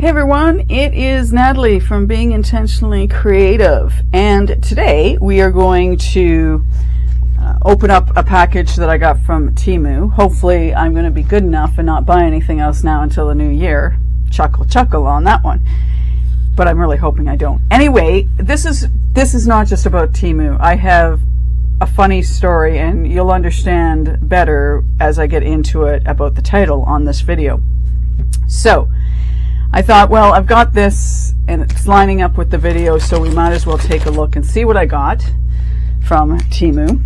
Hey everyone, it is Natalie from Being Intentionally Creative, and today we are going to open up a package that I got from Temu. Hopefully I'm going to be good enough and not buy anything else now until the new year. Chuckle, chuckle on that one. But I'm really hoping I don't. Anyway, this is not just about Temu. I have a funny story, and you'll understand better as I get into it about the title on this video. So I thought, well, I've got this and it's lining up with the video, so we might as well take a look and see what I got from Temu.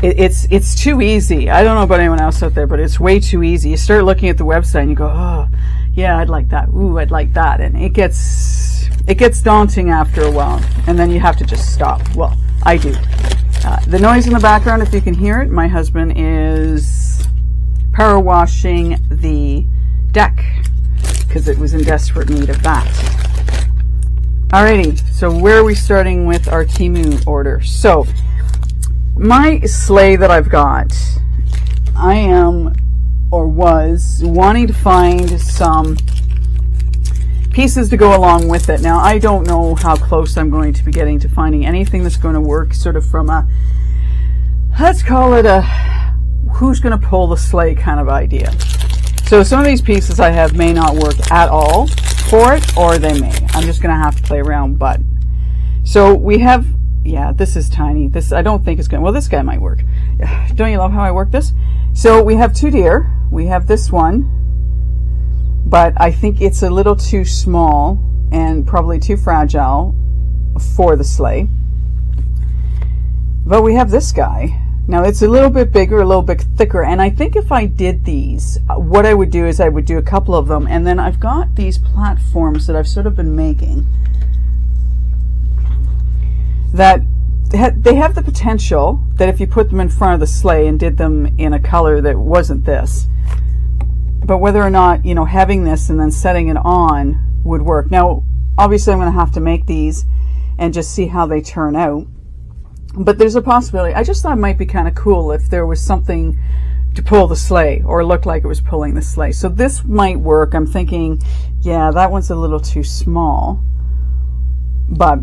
It's too easy. I don't know about anyone else out there, but it's way too easy. You start looking at the website and you go, oh, yeah, I'd like that. Ooh, I'd like that. And it gets daunting after a while, and then you have to just stop. Well, I do. The noise in the background, if you can hear it, my husband is power washing the deck because it was in desperate need of that. Alrighty, so where are we starting with our Temu order? So my sleigh that I've got, I am or was wanting to find some pieces to go along with it. Now I don't know how close I'm going to be getting to finding anything that's going to work sort of from a, let's call it a who's going to pull the sleigh kind of idea. So some of these pieces I have may not work at all for it, or they may. I'm just going to have to play around. But so we have, yeah, this is tiny. This I don't think is going to, well, this guy might work. Don't you love how I work this? So we have two deer. We have this one, but I think it's a little too small and probably too fragile for the sleigh. But we have this guy. Now it's a little bit bigger, a little bit thicker, and I think if I did these, what I would do is I would do a couple of them, and then I've got these platforms that I've sort of been making that they have the potential that if you put them in front of the sleigh and did them in a color that wasn't this, but whether or not, you know, having this and then setting it on would work. Now obviously I'm going to have to make these and just see how they turn out. But there's a possibility. I just thought it might be kind of cool if there was something to pull the sleigh or look like it was pulling the sleigh. So this might work. I'm thinking, yeah, that one's a little too small. But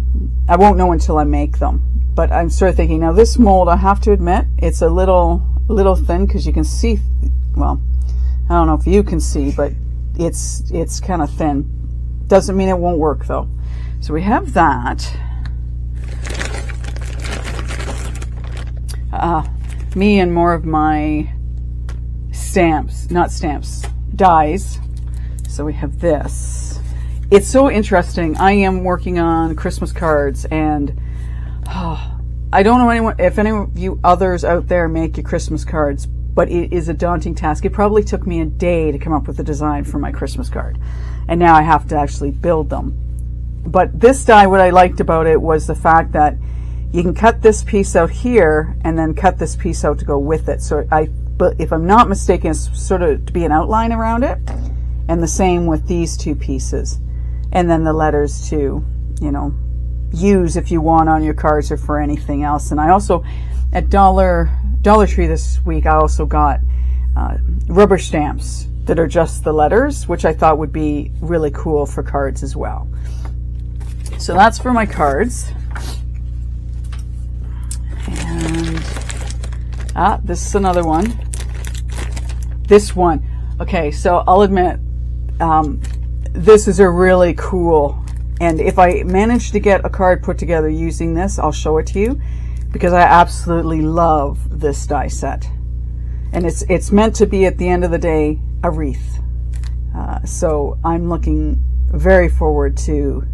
I won't know until I make them. But I'm sort of thinking, now this mold, I have to admit, it's a little thin because you can see, well, I don't know if you can see, but it's kind of thin. Doesn't mean it won't work though. So we have that. Me and more of my stamps, not stamps, dies. So we have this. It's so interesting. I am working on Christmas cards, and I don't know if any of you others out there make your Christmas cards, but it is a daunting task. It probably took me a day to come up with the design for my Christmas card, and now I have to actually build them. But this die, what I liked about it was the fact that you can cut this piece out here and then cut this piece out to go with it. So but if I'm not mistaken, it's sort of to be an outline around it. And the same with these two pieces. And then the letters to, you know, use if you want on your cards or for anything else. And I also, at Dollar Tree this week, I also got rubber stamps that are just the letters, which I thought would be really cool for cards as well. So that's for my cards. And this is another one. This one. Okay, so I'll admit, this is a really cool, and if I manage to get a card put together using this, I'll show it to you, because I absolutely love this die set. And it's meant to be, at the end of the day, a wreath. So I'm looking very forward to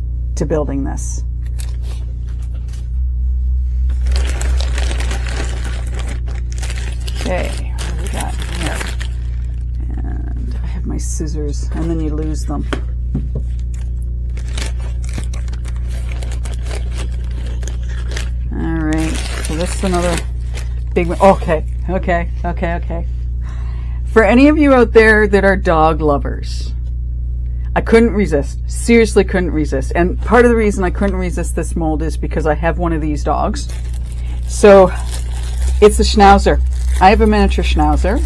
building this. Okay, what do we got here? And I have my scissors, and then you lose them. All right, so this is another big one. Okay. For any of you out there that are dog lovers, I couldn't resist. Seriously couldn't resist. And part of the reason I couldn't resist this mold is because I have one of these dogs. So it's a Schnauzer. I have a miniature Schnauzer.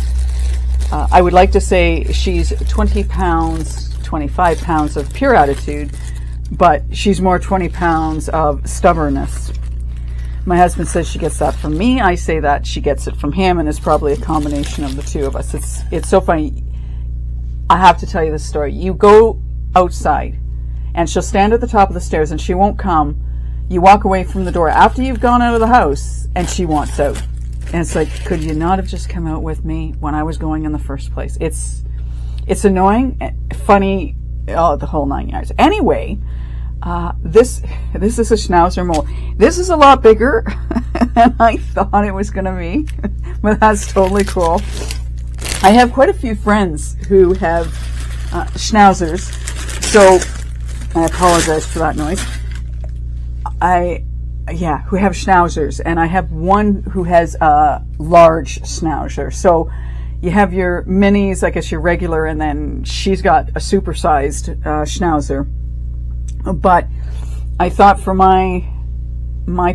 I would like to say she's 20 pounds, 25 pounds of pure attitude, but she's more 20 pounds of stubbornness. My husband says she gets that from me. I say that she gets it from him, and it's probably a combination of the two of us. It's so funny. I have to tell you this story. You go outside, and she'll stand at the top of the stairs, and she won't come. You walk away from the door after you've gone out of the house, and she wants out. And it's like, could you not have just come out with me when I was going in the first place? It's annoying, funny, the whole 9 yards. Anyway, this is a Schnauzer mold. This is a lot bigger than I thought it was going to be, but that's totally cool. I have quite a few friends who have Schnauzers, so I apologize for that noise. Who have Schnauzers, and I have one who has a large Schnauzer. So you have your minis, I guess your regular, and then she's got a supersized Schnauzer. But I thought for my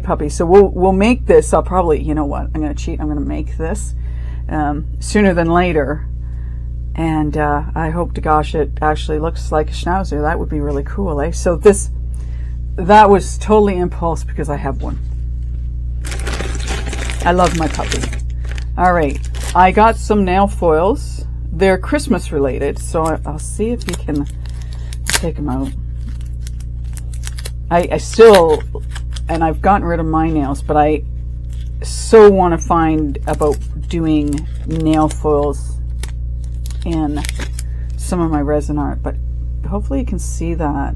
puppy, so we'll make this. I'll probably, you know what, I'm going to cheat. I'm going to make this sooner than later, and I hope to gosh it actually looks like a Schnauzer. That would be really cool, eh? So that was totally impulse because I have one. I love my puppy. All right, I got some nail foils. They're Christmas related, so I'll see if you can take them out. I still, and I've gotten rid of my nails, but I so want to find about doing nail foils in some of my resin art, but hopefully you can see that.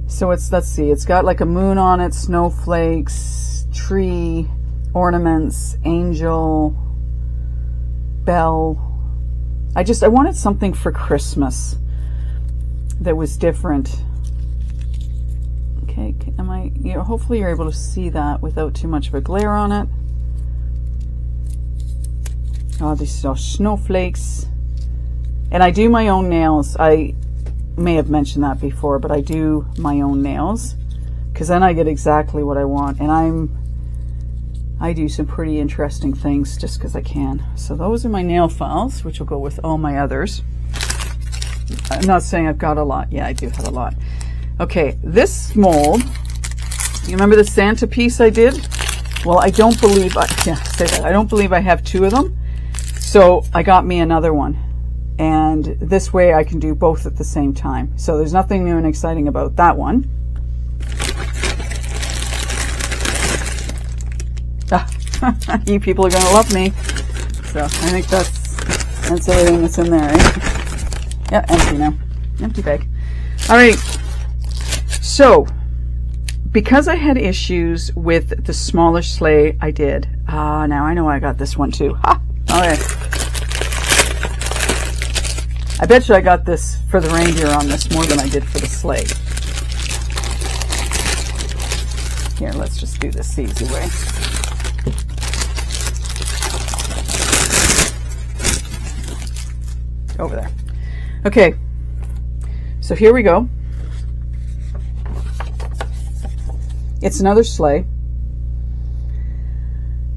So let's see, it's got like a moon on it, snowflakes, tree, ornaments, angel, bell. I wanted something for Christmas that was different. Okay, hopefully you're able to see that without too much of a glare on it. Oh, these are snowflakes. And I do my own nails. I may have mentioned that before, but I do my own nails because then I get exactly what I want. And I do some pretty interesting things just because I can. So those are my nail files, which will go with all my others. I'm not saying I've got a lot. Yeah, I do have a lot. Okay, this mold, you remember the Santa piece I did? Well, I don't believe I have two of them. So I got me another one. And this way I can do both at the same time. So there's nothing new and exciting about that one. You people are going to love me. So I think that's everything that's in there, right? Yeah, empty now. Empty bag. All right. So, because I had issues with the smaller sleigh I did, now I know I got this one too. Ha! Okay. I bet you I got this for the reindeer on this more than I did for the sleigh. Here, let's just do this the easy way. Over there. Okay, so here we go. It's another sleigh,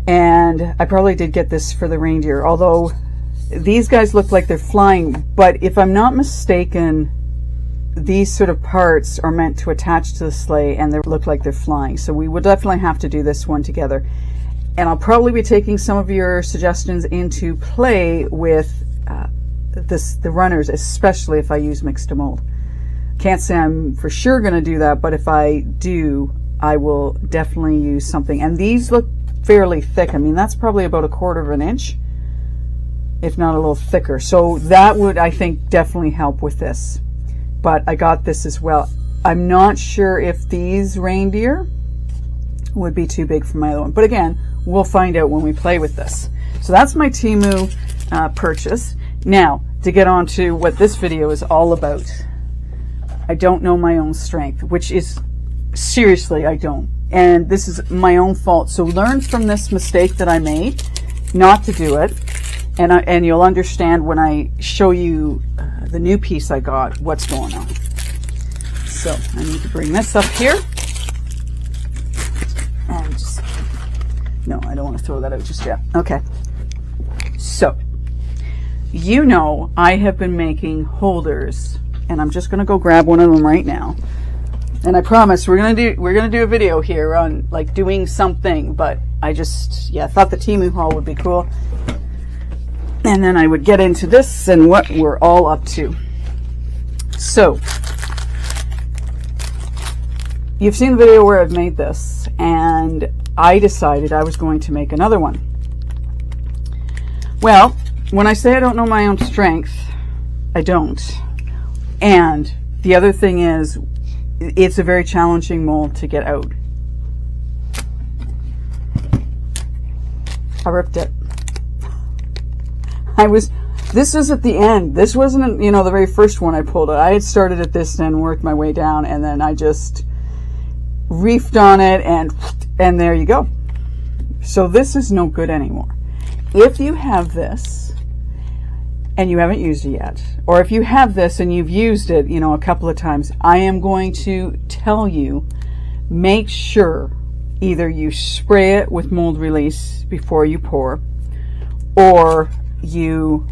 and I probably did get this for the reindeer, although these guys look like they're flying, but if I'm not mistaken, these sort of parts are meant to attach to the sleigh and they look like they're flying. So we would definitely have to do this one together. And I'll probably be taking some of your suggestions into play with the runners, especially if I use mix to mold. Can't say I'm for sure going to do that, but if I do, I will definitely use something. And these look fairly thick. I mean, that's probably about 1/4 of an inch, if not a little thicker. So that would, I think, definitely help with this. But I got this as well. I'm not sure if these reindeer would be too big for my other one. But again, we'll find out when we play with this. So that's my Temu purchase. Now, to get on to what this video is all about. I don't know my own strength, which is, seriously, I don't. And this is my own fault. So learn from this mistake that I made, not to do it. And you'll understand when I show you the new piece I got, what's going on. So I need to bring this up here. And just, no, I don't want to throw that out just yet. Okay. So you know I have been making holders, and I'm just going to go grab one of them right now. And I promise we're gonna do a video here on like doing something, but I just thought the Temu haul would be cool. And then I would get into this and what we're all up to. So you've seen the video where I've made this, and I decided I was going to make another one. Well, when I say I don't know my own strength, I don't. And the other thing is, it's a very challenging mold to get out. I ripped it. This was at the end. This wasn't, the very first one I pulled it. I had started at this and worked my way down, and then I just reefed on it, and there you go. So this is no good anymore. If you have this and you haven't used it yet, or if you have this and you've used it, a couple of times, I am going to tell you, make sure either you spray it with mold release before you pour, or you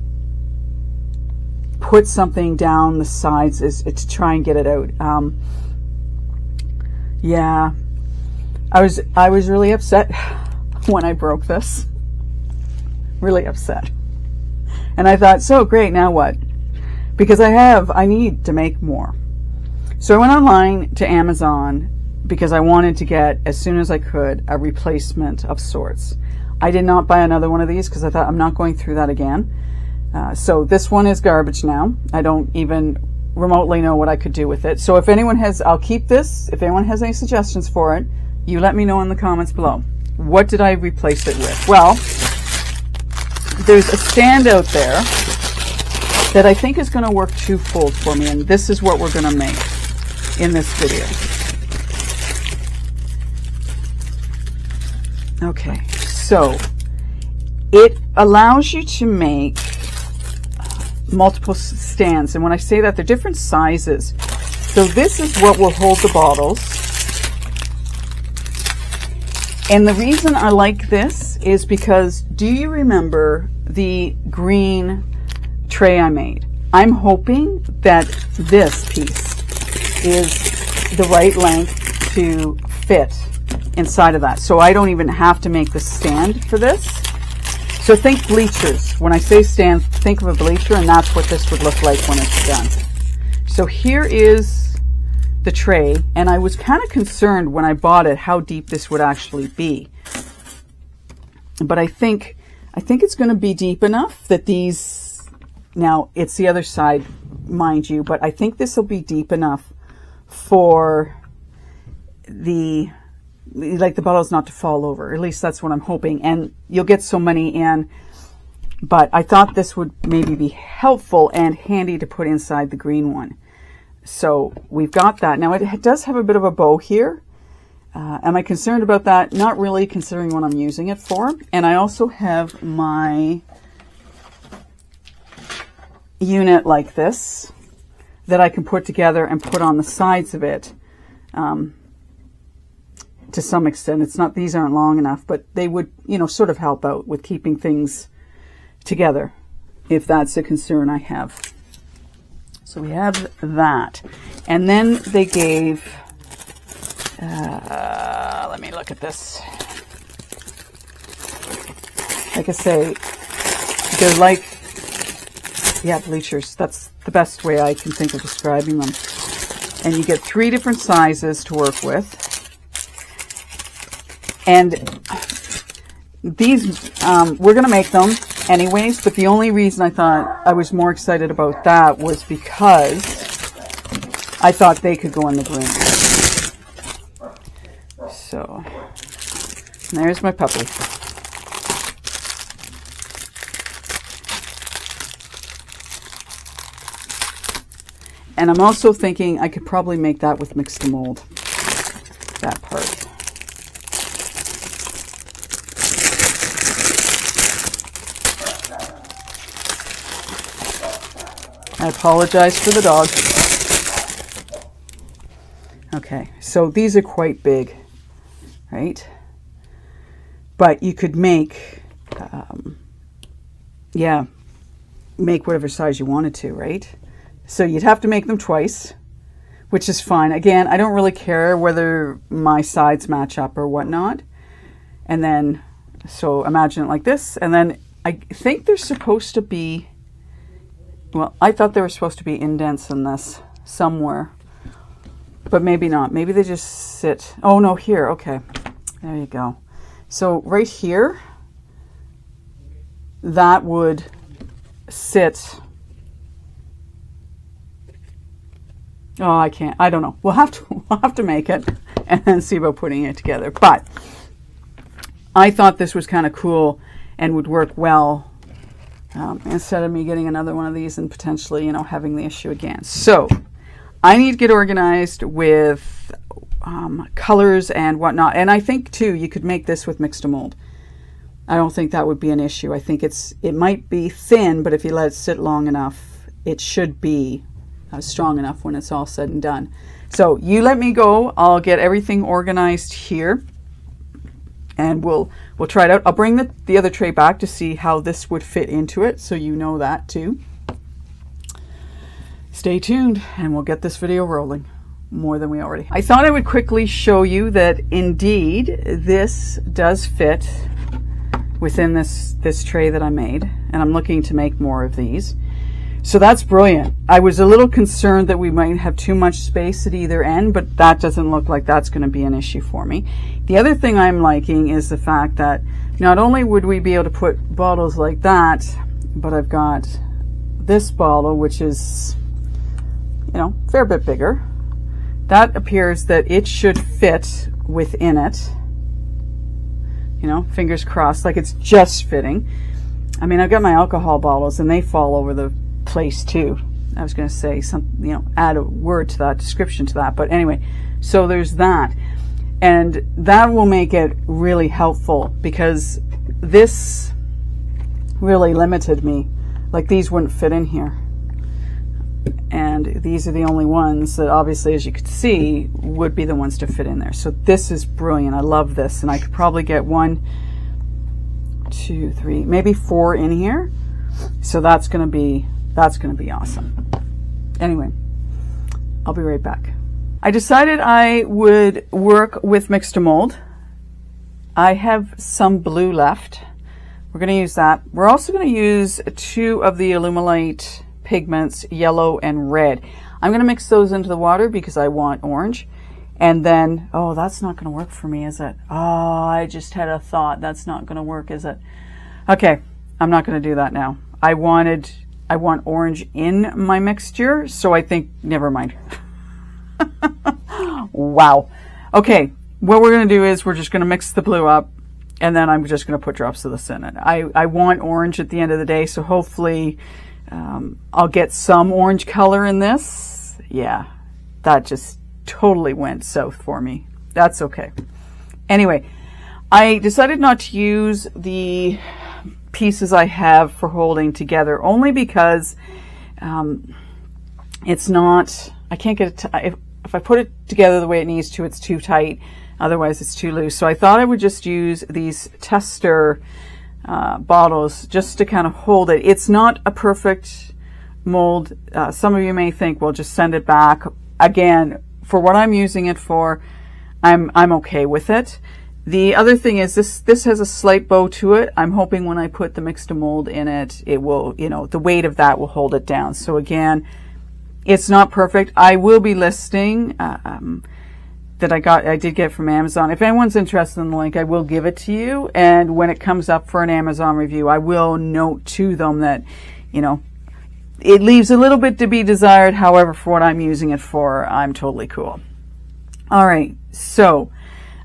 put something down the sides to try and get it out. Yeah, I was really upset when I broke this. Really upset. And I thought, so great, now what? Because I need to make more. So I went online to Amazon because I wanted to get, as soon as I could, a replacement of sorts. I did not buy another one of these because I thought I'm not going through that again. So this one is garbage now. I don't even remotely know what I could do with it. So if anyone has, I'll keep this. If anyone has any suggestions for it, you let me know in the comments below. What did I replace it with? Well, there's a stand out there that I think is going to work twofold for me, and this is what we're going to make in this video. Okay, so it allows you to make multiple stands, and when I say that, they're different sizes. So this is what will hold the bottles, and the reason I like this is because, do you remember the green tray I made? I'm hoping that this piece is the right length to fit inside of that, so I don't even have to make the stand for this. So think bleachers. When I say stand, think of a bleacher, and that's what this would look like when it's done. So here is the tray, and I was kind of concerned when I bought it how deep this would actually be. But I think it's going to be deep enough that these, now it's the other side, mind you, but I think this will be deep enough for the bottles not to fall over. At least that's what I'm hoping. And you'll get so many in, but I thought this would maybe be helpful and handy to put inside the green one. So we've got that. Now it does have a bit of a bow here. Am I concerned about that? Not really, considering what I'm using it for. And I also have my unit like this that I can put together and put on the sides of it. To some extent, it's not, these aren't long enough, but they would, sort of help out with keeping things together, if that's a concern I have. So we have that. And then they gave, let me look at this. Like I say, they're like, bleachers. That's the best way I can think of describing them. And you get 3 different sizes to work with. And these, we're going to make them anyways, but the only reason I thought I was more excited about that was because I thought they could go in the green. So, there's my puppy. And I'm also thinking I could probably make that with mix to mold, that part. I apologize for the dog. Okay, so these are quite big, right? But you could make, make whatever size you wanted to, right? So you'd have to make them twice, which is fine. Again, I don't really care whether my sides match up or whatnot. And then, so imagine it like this. And then I think there's supposed to be, well, I thought there were supposed to be indents in this somewhere, but maybe not. Maybe they just sit. Oh no, here. Okay. There you go. So right here, that would sit. Oh, I can't. I don't know. We'll have to make it and then see about putting it together. But I thought this was kind of cool and would work well instead of me getting another one of these and potentially, you know, having the issue again. So I need to get organized with colors and whatnot. And I think too, you could make this with mix to mold. I don't think that would be an issue. I think it might be thin, but if you let it sit long enough, it should be strong enough when it's all said and done. So you let me go. I'll get everything organized here, and we'll try it out. I'll bring the other tray back to see how this would fit into it, so you know that too. Stay tuned, and we'll get this video rolling more than we already. I thought I would quickly show you that indeed this does fit within this tray that I made, and I'm looking to make more of these. So that's brilliant. I was a little concerned that we might have too much space at either end, but that doesn't look like that's going to be an issue for me. The other thing I'm liking is the fact that not only would we be able to put bottles like that, but I've got this bottle, which is, you know, a fair bit bigger. That appears that it should fit within it. You know, fingers crossed, like it's just fitting. I mean, I've got my alcohol bottles and they fall over the place too. I was going to say something, you know, add a word to that, description to that, but anyway, so there's that, and that will make it really helpful because this really limited me. Like these wouldn't fit in here, and these are the only ones that obviously, as you could see, would be the ones to fit in there. So this is brilliant. I love this, and I could probably get 1, 2, 3, maybe 4 in here. So that's going to be awesome. Anyway, I'll be right back. I decided I would work with mix to mold. I have some blue left. We're going to use that. We're also going to use 2 of the Alumilite pigments, yellow and red. I'm going to mix those into the water because I want orange. And then, oh, that's not going to work for me, is it? Oh, I just had a thought. That's not going to work, is it? Okay, I'm not going to do that now. I want orange in my mixture, so I think, never mind. Wow. Okay, what we're going to do is we're just going to mix the blue up, and then I'm just going to put drops of this in it. I want orange at the end of the day, so hopefully I'll get some orange color in this. Yeah, that just totally went south for me. That's okay. Anyway, I decided not to use the pieces I have for holding together, only because it's not, I can't get it, if I put it together the way it needs to, it's too tight, otherwise it's too loose. So I thought I would just use these tester bottles just to kind of hold it. It's not a perfect mold. Some of you may think, well, just send it back. Again, for what I'm using it for, I'm okay with it. The other thing is this has a slight bow to it. I'm hoping when I put the mix to mold in it, it will, you know, the weight of that will hold it down. So again, it's not perfect. I will be listing that I did get from Amazon. If anyone's interested in the link, I will give it to you. And when it comes up for an Amazon review, I will note to them that, you know, it leaves a little bit to be desired. However, for what I'm using it for, I'm totally cool. All right, so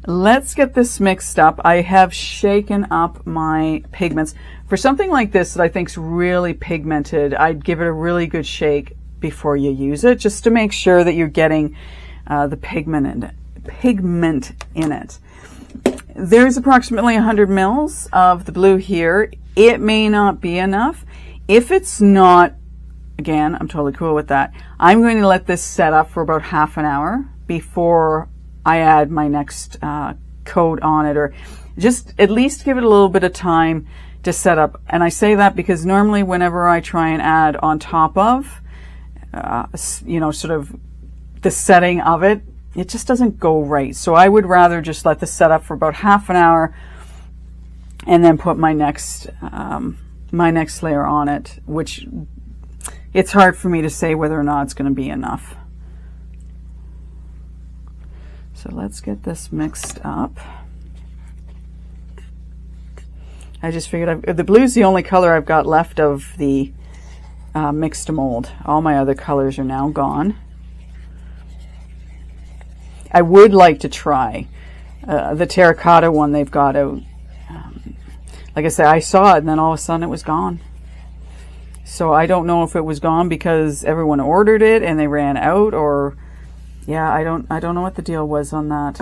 let's get this mixed up. I have shaken up my pigments. For something like this that I think is really pigmented, I'd give it a really good shake before you use it, just to make sure that you're getting the pigment in it. There's approximately 100 mils of the blue here. It may not be enough. If it's not, again, I'm totally cool with that. I'm going to let this set up for about half an hour before I add my next coat on it, or just at least give it a little bit of time to set up. And I say that because normally whenever I try and add on top of, you know, sort of the setting of it, it just doesn't go right. So I would rather just let this set up for about half an hour and then put my next layer on it, which it's hard for me to say whether or not it's going to be enough. So let's get this mixed up. I just figured the blue's the only color I've got left of the mixed mold. All my other colors are now gone. I would like to try the terracotta one they've got out. Like I said, I saw it and then all of a sudden it was gone. So I don't know if it was gone because everyone ordered it and they ran out, or yeah, I don't know what the deal was on that.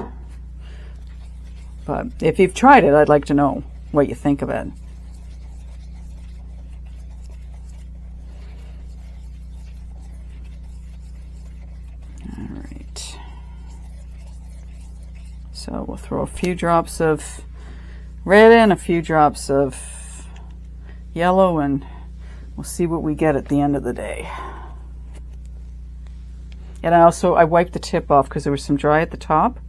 But if you've tried it, I'd like to know what you think of it. All right. So we'll throw a few drops of red in, a few drops of yellow, and we'll see what we get at the end of the day. And I wiped the tip off because there was some dry at the top.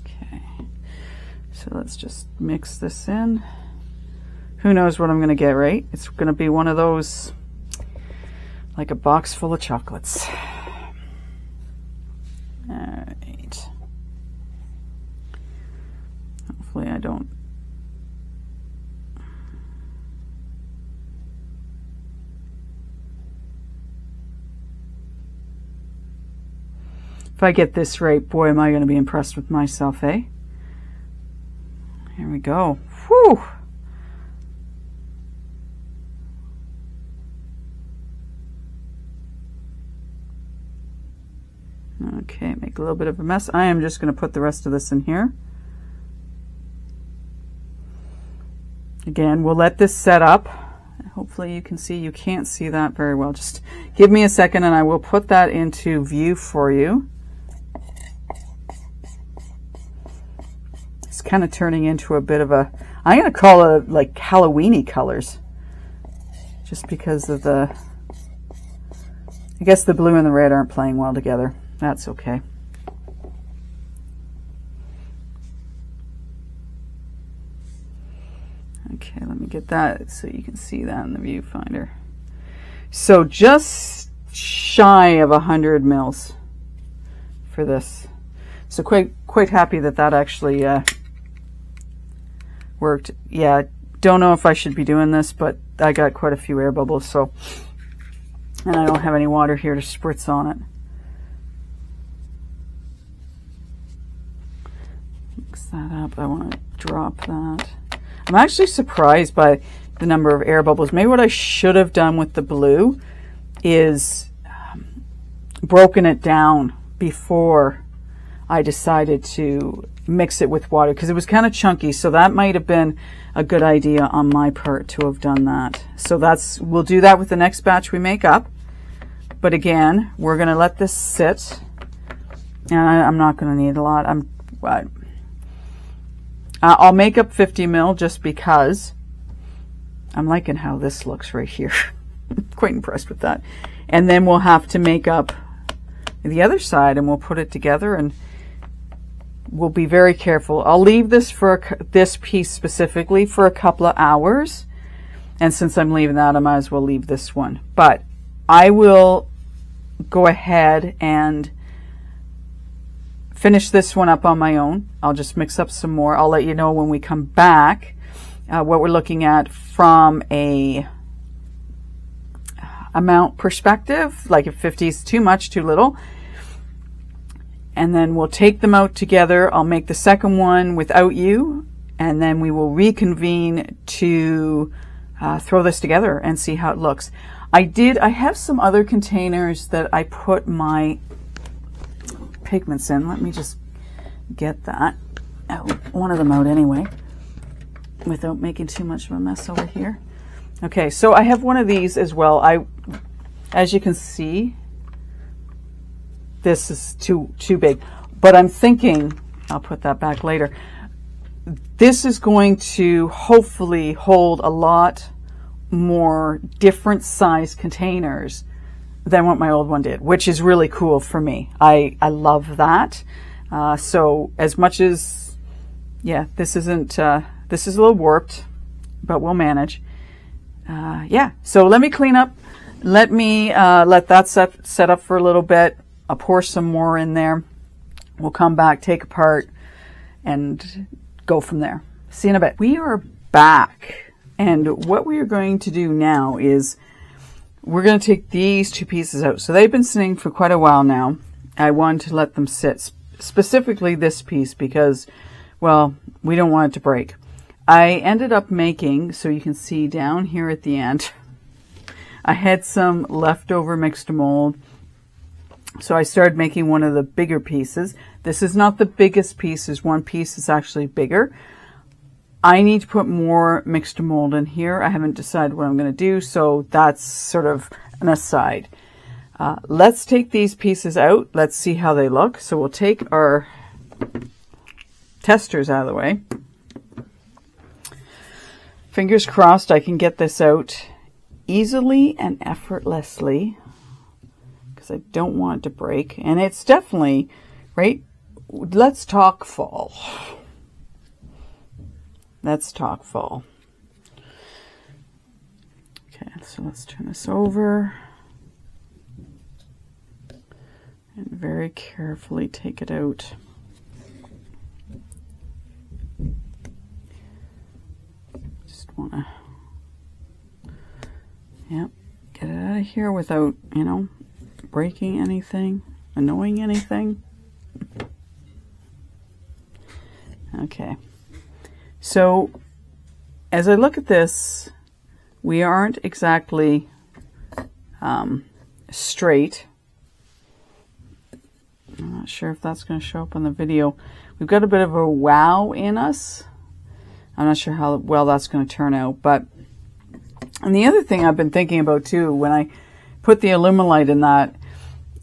Okay, so let's just mix this in. Who knows what I'm going to get, right? It's going to be one of those, like a box full of chocolates. All right. Hopefully I don't. If I get this right, boy, am I going to be impressed with myself, eh? Here we go. Whew! Okay, make a little bit of a mess. I am just going to put the rest of this in here. Again, we'll let this set up. Hopefully you can see. You can't see that very well. Just give me a second and I will put that into view for you. It's kind of turning into a bit of a, I'm going to call it like Halloween-y colors. Just because of the, I guess the blue and the red aren't playing well together. That's okay. Okay, let me get that so you can see that in the viewfinder. So just shy of 100 mils for this. So quite happy that that actually worked. Yeah, don't know if I should be doing this, but I got quite a few air bubbles, so, and I don't have any water here to spritz on it. Mix that up. I want to drop that. I'm actually surprised by the number of air bubbles. Maybe what I should have done with the blue is broken it down before I decided to mix it with water, because it was kind of chunky, so that might have been a good idea on my part to have done that. So we'll do that with the next batch we make up. But again, we're going to let this sit, and I'm not going to need a lot. I'll make up 50 mil just because I'm liking how this looks right here. Quite impressed with that. And then we'll have to make up the other side and we'll put it together, and we'll be very careful. I'll leave this for this piece specifically for a couple of hours. And since I'm leaving that, I might as well leave this one. But I will go ahead and finish this one up on my own. I'll just mix up some more. I'll let you know when we come back what we're looking at from a amount perspective, like if 50 is too much, too little. And then we'll take them out together. I'll make the second one without you, and then we will reconvene to throw this together and see how it looks. I have some other containers that I put my pigments in. Let me just get that out, one of them out anyway. without making too much of a mess over here. Okay, so I have one of these as well. As you can see, this is too big, but I'm thinking, I'll put that back later. This is going to hopefully hold a lot more different size containers than what my old one did, which is really cool for me. I love that. So as much as, yeah, this isn't, this is a little warped, but we'll manage. Yeah, so let me clean up. Let me let that set up for a little bit. I'll pour some more in there. We'll come back, take apart, and go from there. See you in a bit. We are back, and what we are going to do now is we're going to take these two pieces out. So they've been sitting for quite a while now. I wanted to let them sit, specifically this piece, because, well, we don't want it to break. I ended up making, so you can see down here at the end, I had some leftover mixed mold. So I started making one of the bigger pieces. This is not the biggest piece. One piece is actually bigger. I need to put more mixed mold in here. I haven't decided what I'm going to do, so that's sort of an aside. Let's take these pieces out. Let's see how they look. So we'll take our testers out of the way. Fingers crossed I can get this out easily and effortlessly, because I don't want it to break. And it's definitely, right? Let's talk fall. Let's talk fall. Okay, so let's turn this over and very carefully take it out. Just want to, yep, get it out of here without, you know, breaking anything, annoying anything. Okay. So as I look at this, we aren't exactly straight. I'm not sure if that's going to show up on the video. We've got a bit of a wow in us. I'm not sure how well that's going to turn out. But, and the other thing I've been thinking about too, when I put the Alumilite in that,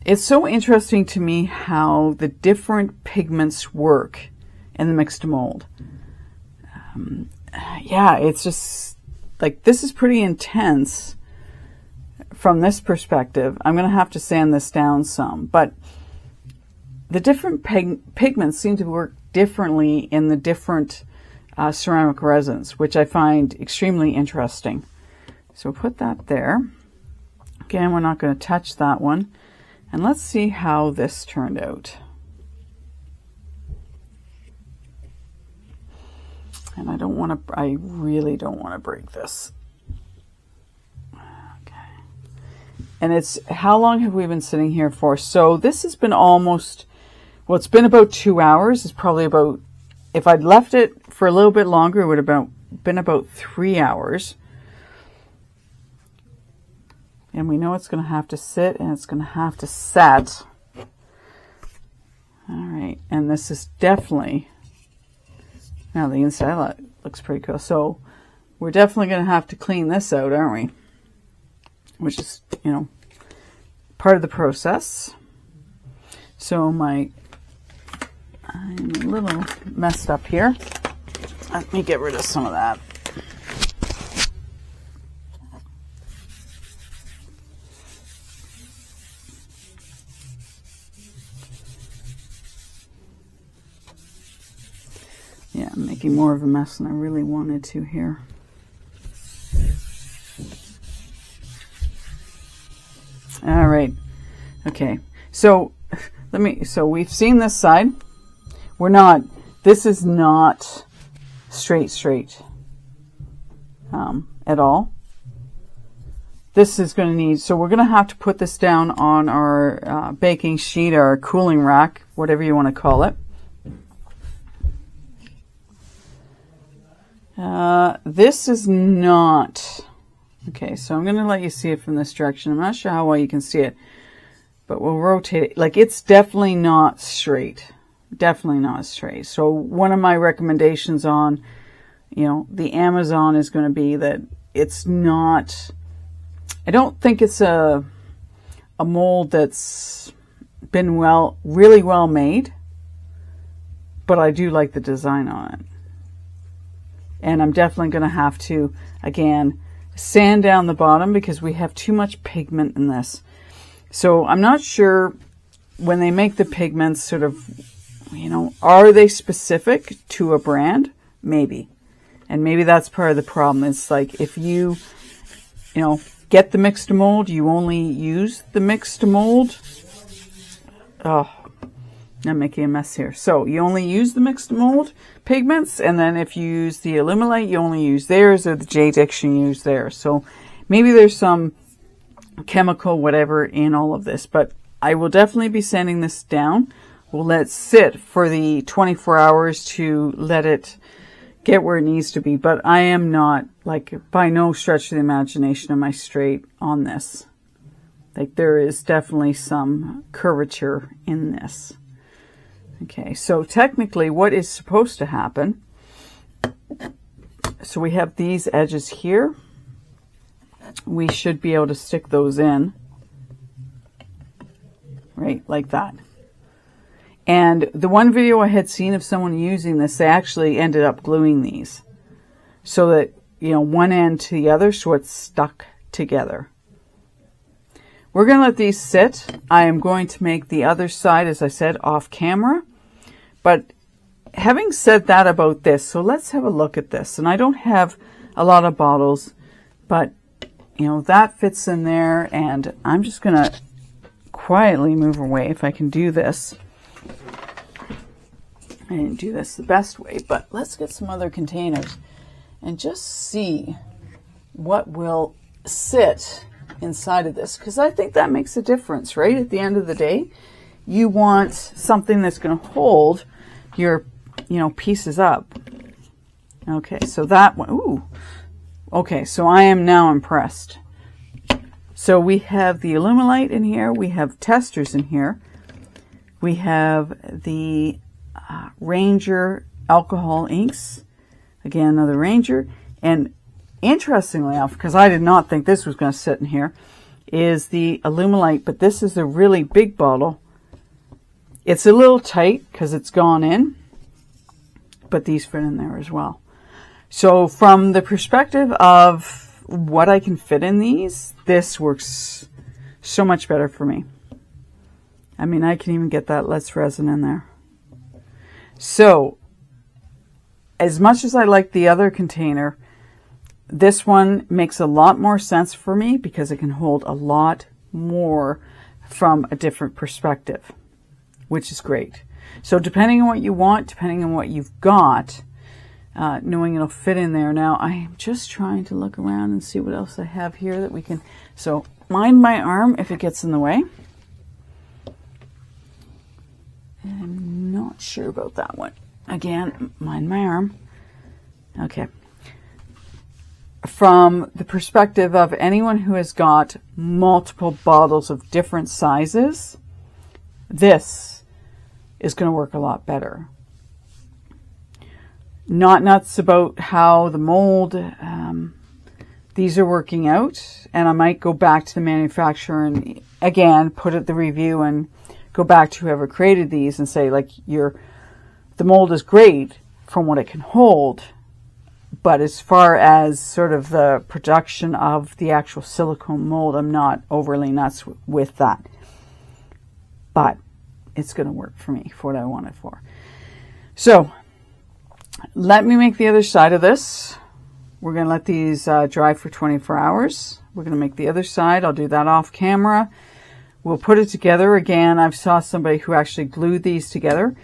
it's so interesting to me how the different pigments work in the mixed mold. Yeah, it's just like, this is pretty intense from this perspective. I'm going to have to sand this down some, but the different pigments seem to work differently in the different ceramic resins, which I find extremely interesting. So we'll put that there. Again, we're not going to touch that one. And let's see how this turned out. And I really don't want to break this. Okay. And it's, how long have we been sitting here for? So this has been almost, well, it's been about 2 hours. It's probably about, if I'd left it for a little bit longer, it would have been about 3 hours. And we know it's going to have to sit and it's going to have to set. All right. And this is definitely, now the inside looks pretty cool. So we're definitely going to have to clean this out, aren't we? Which is, you know, part of the process. So I'm a little messed up here. Let me get rid of some of that. Yeah, I'm making more of a mess than I really wanted to here. All right. Okay. So so we've seen this side. This is not straight at all. This is going to need, so we're going to have to put this down on our baking sheet, our cooling rack, whatever you want to call it. This is not, okay, so I'm going to let you see it from this direction. I'm not sure how well you can see it, but we'll rotate it. Like, it's definitely not straight. Definitely not straight. So one of my recommendations on you know, the Amazon is going to be that it's not, I don't think it's a mold that's been really well made, but I do like the design on it. And I'm definitely going to have to, again, sand down the bottom because we have too much pigment in this. So I'm not sure when they make the pigments sort of, you know, are they specific to a brand? Maybe. And maybe that's part of the problem. It's like if you know, get the mixed mold, you only use the mixed mold. Oh, I'm making a mess here. So you only use the mixed mold pigments, and then if you use the Alumilite, you only use theirs, or the J-Diction, you use theirs. So maybe there's some chemical whatever in all of this, but I will definitely be sanding this down. We'll let it sit for the 24 hours to let it get where it needs to be, but I am not, like, by no stretch of the imagination am I straight on this. Like, there is definitely some curvature in this. Okay, so technically what is supposed to happen, so we have these edges here. We should be able to stick those in, right, like that. And the one video I had seen of someone using this, they actually ended up gluing these so that, you know, one end to the other, so it's stuck together. We're going to let these sit. I am going to make the other side, as I said, off camera. But having said that about this, so let's have a look at this. And I don't have a lot of bottles, but, you know, that fits in there. And I'm just going to quietly move away if I can do this. I didn't do this the best way, but let's get some other containers and just see what will sit inside of this, because I think that makes a difference, right? At the end of the day, you want something that's going to hold your, you know, pieces up. Okay, so that one, ooh. Okay, so I am now impressed. So we have the Alumilite in here, we have testers in here, we have the Ranger alcohol inks, again another Ranger, and interestingly enough, because I did not think this was going to sit in here, is the Alumilite, but this is a really big bottle. It's a little tight because it's gone in, but these fit in there as well. So from the perspective of what I can fit in these, this works so much better for me. I mean, I can even get that less resin in there. So, as much as I like the other container, this one makes a lot more sense for me because it can hold a lot more from a different perspective, which is great. So depending on what you want, depending on what you've got, knowing it'll fit in there. Now, I'm just trying to look around and see what else I have here that we can, so mind my arm if it gets in the way. I'm not sure about that one. Again, mind my arm. Okay. From the perspective of anyone who has got multiple bottles of different sizes, this is going to work a lot better. Not nuts about how the mold, these are working out, and I might go back to the manufacturer and again put it the review and go back to whoever created these and say, like, the mold is great from what it can hold, but as far as sort of the production of the actual silicone mold, I'm not overly nuts with that. But it's going to work for me for what I want it for. So let me make the other side of this. We're going to let these dry for 24 hours. We're going to make the other side. I'll do that off camera. We'll put it together. Again, I've saw somebody who actually glued these together.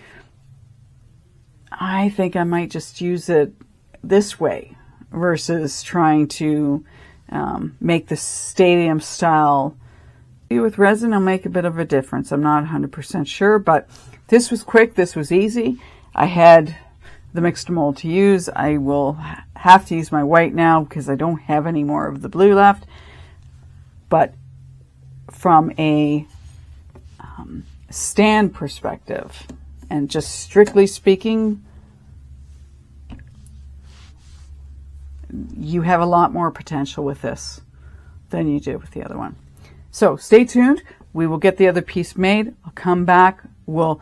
I think I might just use it this way versus trying to make the stadium style. With resin, I'll make a bit of a difference. I'm not 100% sure, but this was quick. This was easy. I had the mixed mold to use. I will have to use my white now because I don't have any more of the blue left. But from a stand perspective, and just strictly speaking, you have a lot more potential with this than you did with the other one. So stay tuned. We will get the other piece made. I'll come back. We'll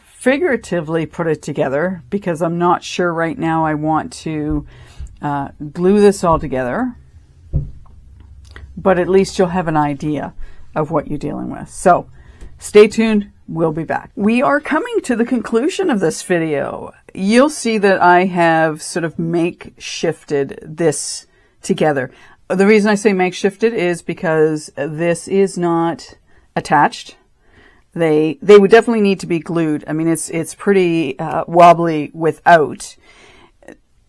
figuratively put it together because I'm not sure right now I want to glue this all together. But at least you'll have an idea of what you're dealing with. So stay tuned. We'll be back. We are coming to the conclusion of this video. You'll see that I have sort of makeshifted this together. The reason I say makeshifted is because this is not attached. They would definitely need to be glued. I mean, it's pretty wobbly without.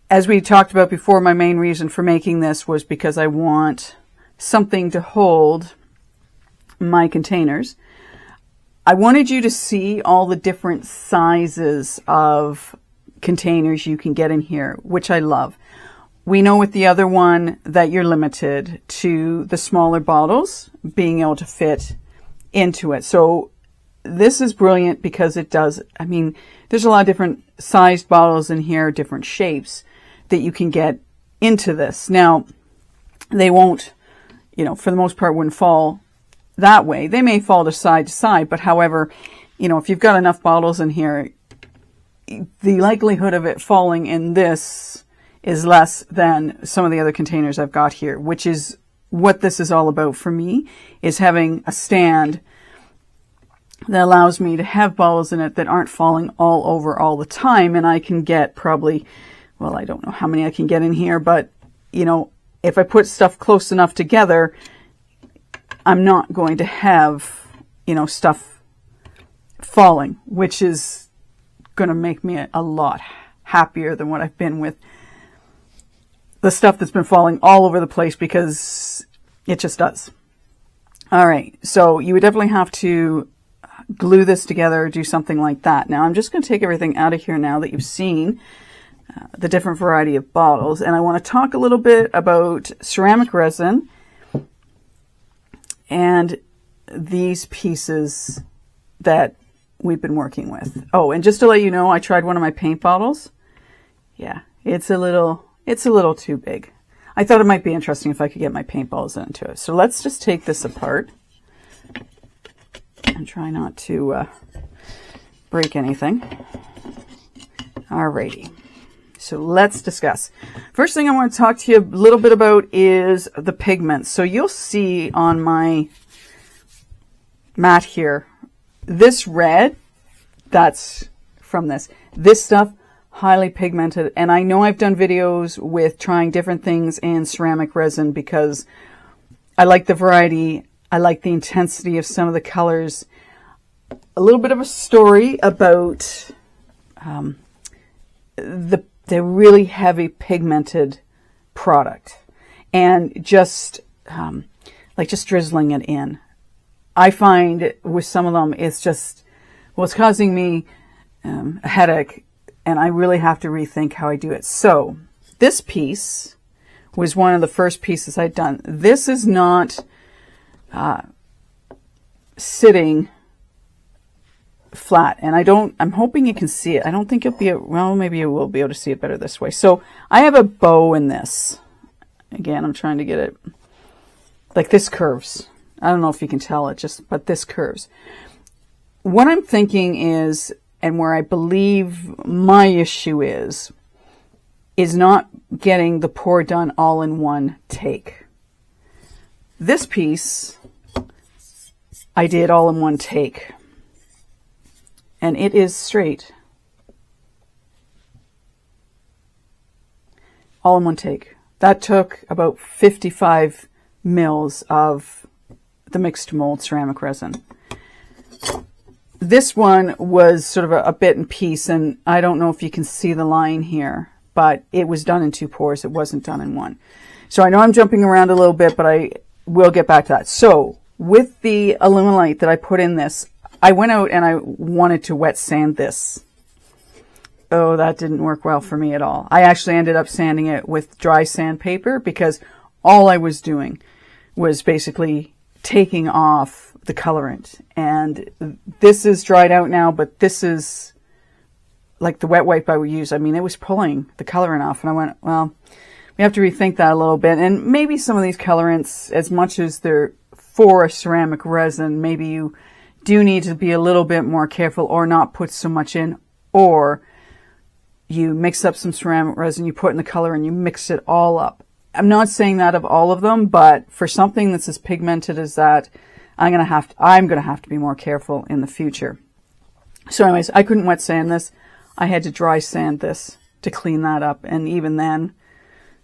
As we talked about before, my main reason for making this was because I want something to hold my containers. I wanted you to see all the different sizes of containers you can get in here, which I love. We know with the other one that you're limited to the smaller bottles being able to fit into it. So this is brilliant because it does, I mean, there's a lot of different sized bottles in here, different shapes that you can get into this. Now, they won't, you know, for the most part wouldn't fall that way. They may fall to side, but however, you know, if you've got enough bottles in here, the likelihood of it falling in this is less than some of the other containers I've got here, which is what this is all about for me, is having a stand that allows me to have bottles in it that aren't falling all over all the time. And I can get probably, well, I don't know how many I can get in here, but, you know, if I put stuff close enough together, I'm not going to have, you know, stuff falling, which is going to make me a lot happier than what I've been with the stuff that's been falling all over the place, because it just does. All right. So you would definitely have to glue this together or do something like that. Now I'm just going to take everything out of here now that you've seen the different variety of bottles. And I want to talk a little bit about ceramic resin and these pieces that we've been working with. Oh, and just to let you know, I tried one of my paint bottles. Yeah, it's a little too big. I thought it might be interesting if I could get my paintballs into it. So let's just take this apart and try not to break anything. Alrighty. So let's discuss. First thing I want to talk to you a little bit about is the pigments. So you'll see on my mat here, this red, that's from this. This stuff, highly pigmented. And I know I've done videos with trying different things in ceramic resin because I like the variety. I like the intensity of some of the colors. A little bit of a story about the really heavy pigmented product and just like just drizzling it in. I find with some of them, it's just, well, it's causing me a headache, and I really have to rethink how I do it. So this piece was one of the first pieces I'd done. This is not sitting flat, and I'm hoping you can see it. I don't think you'll be, well, maybe you will be able to see it better this way. So I have a bow in this. Again, I'm trying to get it, like this curves. I don't know if you can tell it, but this curves. What I'm thinking is, and where I believe my issue is not getting the pour done all in one take. This piece I did all in one take. And it is straight. All in one take. That took about 55 mils of the mixed mold ceramic resin. This one was sort of a bit in piece, and I don't know if you can see the line here, but it was done in 2 pours. It wasn't done in 1. So I know I'm jumping around a little bit, but I will get back to that. So with the Alumilite that I put in this, I went out and I wanted to wet sand this. Oh, that didn't work well for me at all. I actually ended up sanding it with dry sandpaper because all I was doing was basically taking off the colorant. And this is dried out now, but this is like the wet wipe I would use, I mean, it was pulling the colorant off. And I went, well, we have to rethink that a little bit. And maybe some of these colorants, as much as they're for a ceramic resin, maybe you do need to be a little bit more careful or not put so much in, or you mix up some ceramic resin, you put in the color and you mix it all up. I'm not saying that of all of them, but for something that's as pigmented as that, I'm going to have to be more careful in the future. So anyways, I couldn't wet sand this. I had to dry sand this to clean that up. And even then,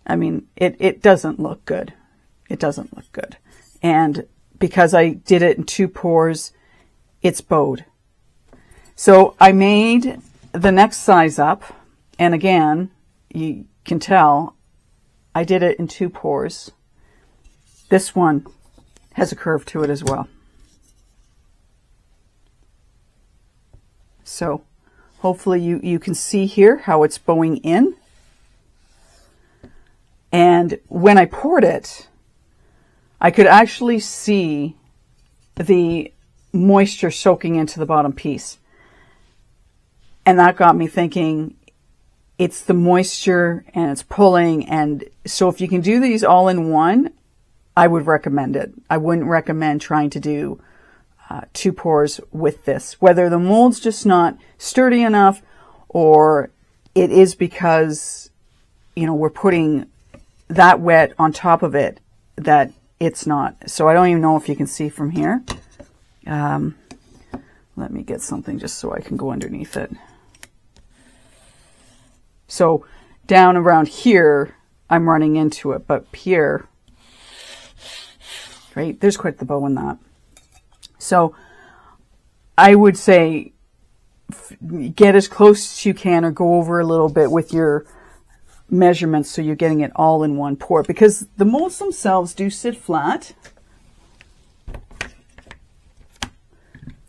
I mean, it doesn't look good. It doesn't look good. And because I did it in 2 pours, it's bowed. So I made the next size up. And again, you can tell I did it in 2 pours. This one has a curve to it as well. So hopefully you can see here how it's bowing in. And when I poured it, I could actually see the moisture soaking into the bottom piece. And that got me thinking, it's the moisture and it's pulling. And so if you can do these all in one, I would recommend it. I wouldn't recommend trying to do 2 pours with this, whether the mold's just not sturdy enough or it is because, you know, we're putting that wet on top of it that it's not. So I don't even know if you can see from here. Let me get something just so I can go underneath it. So down around here, I'm running into it, but here, right, there's quite the bow in that. So I would say get as close as you can or go over a little bit with your measurements so you're getting it all in one pour, because the molds themselves do sit flat.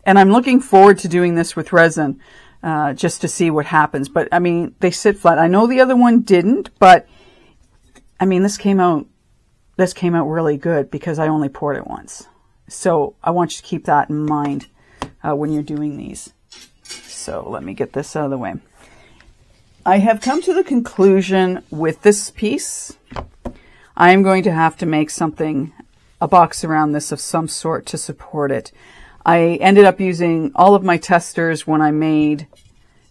And I'm looking forward to doing this with resin just to see what happens. But I mean, they sit flat. I know the other one didn't, but I mean, this came out really good because I only poured it once. So I want you to keep that in mind when you're doing these. So let me get this out of the way. I have come to the conclusion with this piece, I am going to have to make something, a box around this of some sort to support it. I ended up using all of my testers when I made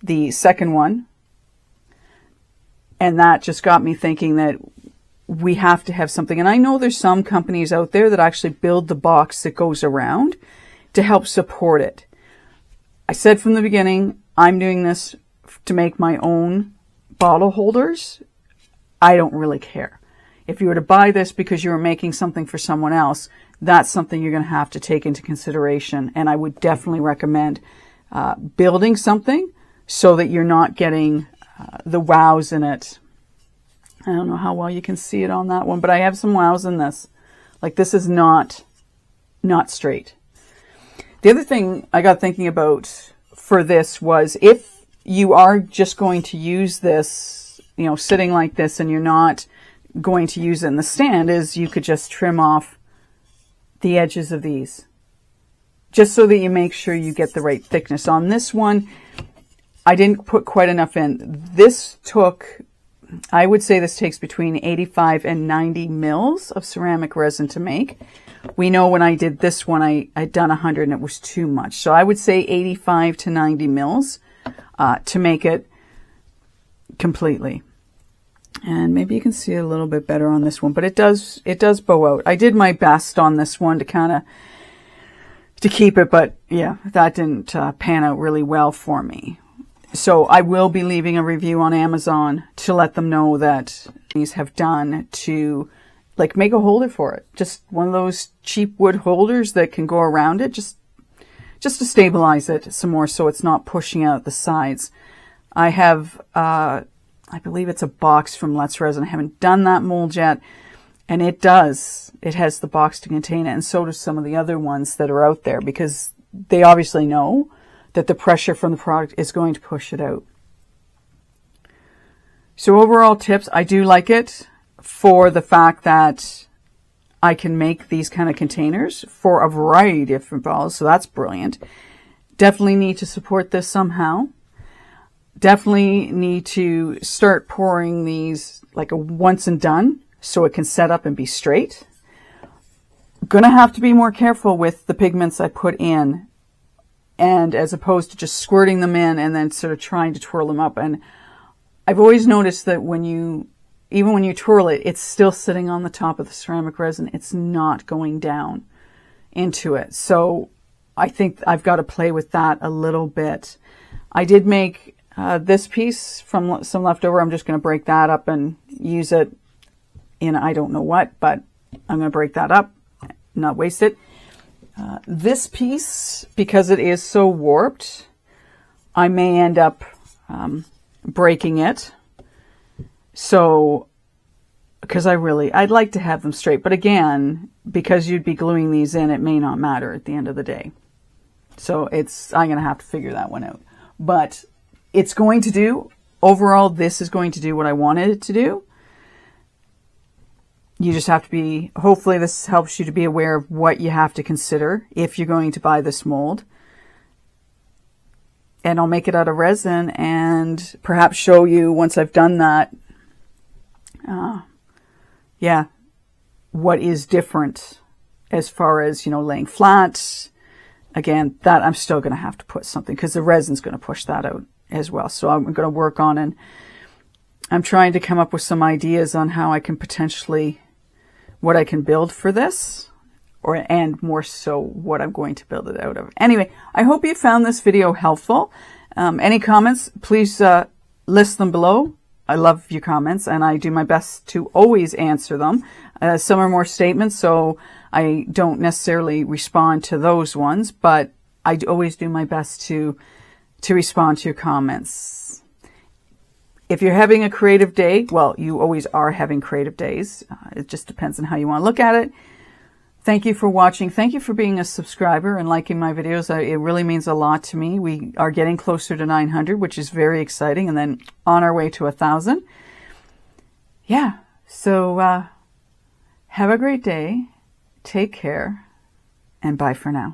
the second one. And that just got me thinking that we have to have something. And I know there's some companies out there that actually build the box that goes around to help support it. I said from the beginning, I'm doing this to make my own bottle holders. I don't really care. If you were to buy this because you were making something for someone else, that's something you're going to have to take into consideration. And I would definitely recommend building something so that you're not getting the wows in it. I don't know how well you can see it on that one, but I have some wows in this. Like, this is not straight. The other thing I got thinking about for this was, if you are just going to use this, you know, sitting like this, and you're not going to use it in the stand, is you could just trim off the edges of these, just so that you make sure you get the right thickness. On this one, I didn't put quite enough in. This took, I would say this takes between 85 and 90 mils of ceramic resin to make. We know when I did this one, I'd done 100 and it was too much. So I would say 85 to 90 mils to make it completely. And maybe you can see it a little bit better on this one, but it does bow out. I did my best on this one to kind of, to keep it, but yeah, that didn't pan out really well for me. So I will be leaving a review on Amazon to let them know that these have done to, like, make a holder for it. Just one of those cheap wood holders that can go around it, just to stabilize it some more so it's not pushing out the sides. I have, I believe it's a box from Let's Resin. I haven't done that mold yet. And it does. It has the box to contain it. And so do some of the other ones that are out there, because they obviously know that the pressure from the product is going to push it out. So overall tips, I do like it for the fact that I can make these kind of containers for a variety of different bottles. So that's brilliant. Definitely need to support this somehow. definitely need to start pouring these like a once and done so it can set up and be straight. Gonna have to be more careful with the pigments I put in, and as opposed to just squirting them in and then sort of trying to twirl them up. And I've always noticed that even when you twirl it, it's still sitting on the top of the ceramic resin. It's not going down into it. So I think I've got to play with that a little bit. I did make this piece from some leftover. I'm just going to break that up and use it in I don't know what, but I'm going to break that up, not waste it. This piece, because it is so warped, I may end up breaking it. So, because I'd like to have them straight. But again, because you'd be gluing these in, it may not matter at the end of the day. So I'm going to have to figure that one out. But it's going to do, overall, this is going to do what I wanted it to do. You just have to be, hopefully this helps you to be aware of what you have to consider if you're going to buy this mold. And I'll make it out of resin and perhaps show you once I've done that, yeah, what is different as far as, laying flat. Again, that I'm still going to have to put something because the resin's going to push that out as well. So I'm going to work on, and I'm trying to come up with some ideas on how I can potentially, what I can build for this, and more so what I'm going to build it out of. Anyway, I hope you found this video helpful. Any comments, please list them below. I love your comments, and I do my best to always answer them. Some are more statements, so I don't necessarily respond to those ones, but I always do my best to respond to your comments. If you're having a creative day, well, you always are having creative days. It just depends on how you want to look at it. Thank you for watching. Thank you for being a subscriber and liking my videos. It really means a lot to me. We are getting closer to 900, which is very exciting, and then on our way to 1,000. Yeah, so have a great day. Take care, and bye for now.